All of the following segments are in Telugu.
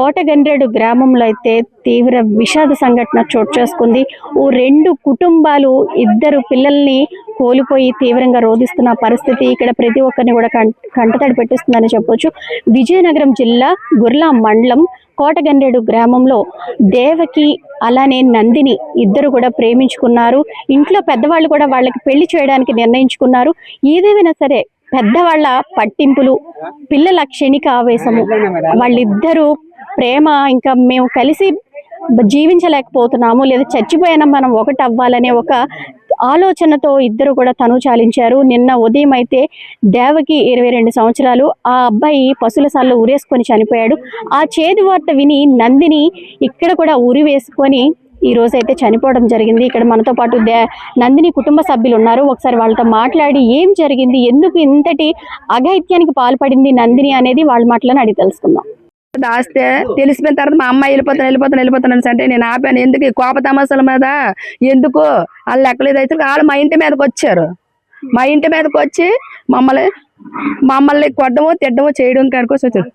కోటగండ్రేడు గ్రామంలో అయితే తీవ్ర విషాద సంఘటన చోటు చేసుకుంది. ఓ 2 కుటుంబాలు 2 పిల్లల్ని కోల్పోయి తీవ్రంగా రోధిస్తున్న పరిస్థితి ఇక్కడ ప్రతి ఒక్కరిని కూడా కంటతడి పెట్టిస్తుందని చెప్పొచ్చు. విజయనగరం జిల్లా గుర్లా మండలం కోటగండ్రేడు గ్రామంలో దేవకి అలానే నందిని ఇద్దరు కూడా ప్రేమించుకున్నారు. ఇంట్లో పెద్దవాళ్ళు కూడా వాళ్ళకి పెళ్లి చేయడానికి నిర్ణయించుకున్నారు. ఏదేమైనా సరే పెద్దవాళ్ళ పట్టింపులు, పిల్లల క్షణిక ఆవేశము, వాళ్ళిద్దరూ ప్రేమ ఇంకా మేము కలిసి జీవించలేకపోతున్నాము లేదా చచ్చిపోయినా మనం ఒకటి అవ్వాలనే ఒక ఆలోచనతో ఇద్దరు కూడా తను చాలించారు. నిన్న ఉదయం అయితే దేవకి 22 సంవత్సరాలు, ఆ అబ్బాయి పశువుల సాల్లో ఉరేసుకొని చనిపోయాడు. ఆ చేదు వార్త విని నందిని ఇక్కడ కూడా ఉరి వేసుకొని ఈ రోజైతే చనిపోవడం జరిగింది. ఇక్కడ మనతో పాటు నందిని కుటుంబ సభ్యులు ఉన్నారు. ఒకసారి వాళ్ళతో మాట్లాడి ఏం జరిగింది, ఎందుకు ఇంతటి అఘాయిత్యానికి పాల్పడింది నందిని అనేది వాళ్ళ మాటలను అడిగి తెలుసుకుందాం. దాస్తే తెలిసిపోయిన తర్వాత మా అమ్మాయి వెళ్ళిపోతాను అంటే నేను ఆపాను. ఎందుకు ఈ కోప తమాసాల మీద ఎందుకు వాళ్ళు లెక్కలేదు. అయితే వాళ్ళు మా ఇంటి మీదకి వచ్చారు. మా ఇంటి మీదకి వచ్చి మమ్మల్ని కొట్టడము తిట్టడము చేయడం కాడికొచ్చి వచ్చారు.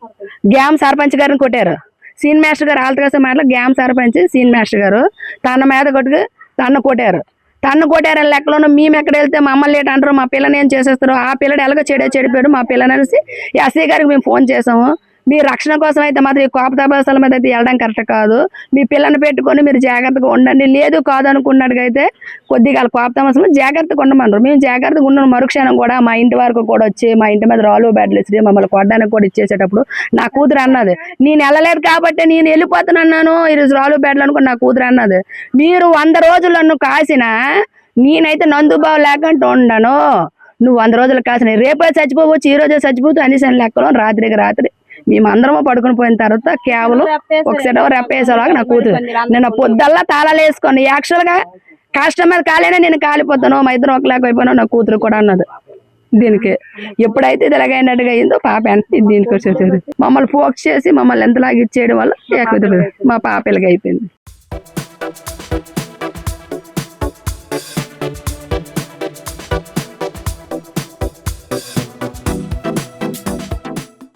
గ్యామ్ సర్పంచ్ గారిని కొట్టారు. సీన్ మాస్టర్ గారు ఆల్తకాస మాటలు గ్యామ్ సర్పంచ్ సీన్ మాస్టర్ గారు తన మీద కొట్టారు. తన్ను కొట్టారు లెక్కలోనూ. మేము ఎక్కడ వెళ్తే మమ్మల్ని ఏంటి అంటారు, మా పిల్లని ఏం చేసేస్తారు, ఆ పిల్లడు ఎలాగో చెడిపోయాడు మా పిల్లని అనేసి ఎస్ఐ గారికి మేము ఫోన్ చేసాము. మీ రక్షణ కోసం అయితే మాత్రం ఈ కోప తపాసాల మీద అయితే వెళ్ళడం కరెక్ట్ కాదు. మీ పిల్లని పెట్టుకొని మీరు జాగ్రత్తగా ఉండండి. లేదు కాదు అనుకున్నట్టుగైతే కొద్దిగా కోప తమాసాలు జాగ్రత్తగా ఉండమన్నారు. మేము జాగ్రత్తగా ఉన్నాం. మరుక్షణం కూడా మా ఇంటి వరకు కూడా వచ్చి మా ఇంటి మీద రాళ్ళు బ్యాడ్లు ఇచ్చి మమ్మల్ని కొట్టడానికి కూడా ఇచ్చేసేటప్పుడు నా కూతురు అన్నది, నేను వెళ్ళలేదు కాబట్టి నేను వెళ్ళిపోతున్నాను ఈరోజు రాళ్ళు బ్యాడ్లు అనుకుని నా కూతురు అన్నది. మీరు 100 రోజులు నన్ను కాసినా నేనైతే నందుబావు లేకుండా ఉండను. నువ్వు 100 రోజులు కాసిన రేపే చచ్చిపోవచ్చు, ఈ రోజే చచ్చిపోతూ అనేసి లెక్కలో రాత్రికి రాత్రి మేమందరము పడుకుని పోయిన తర్వాత కేవలం ఒకసారి రెప్పేసేలాగా నా కూతురు నేను పొద్దుల్లా తాళాలు వేసుకొని యాక్చువల్గా కస్టమర్ కాలేనా నేను కాలిపోతాను, మా ఇద్దరు ఒకలాగా అయిపోయినా నా కూతురు కూడా అన్నది. దీనికి ఎప్పుడైతే ఇది ఎలాగైనట్టుగా అయిందో పాప ఎంత దీనికి వచ్చేసేది మమ్మల్ని ఫోకస్ చేసి మమ్మల్ని ఎంతలాగా ఇచ్చేయడం వల్ల మా పాప ఇలాగ అయిపోయింది.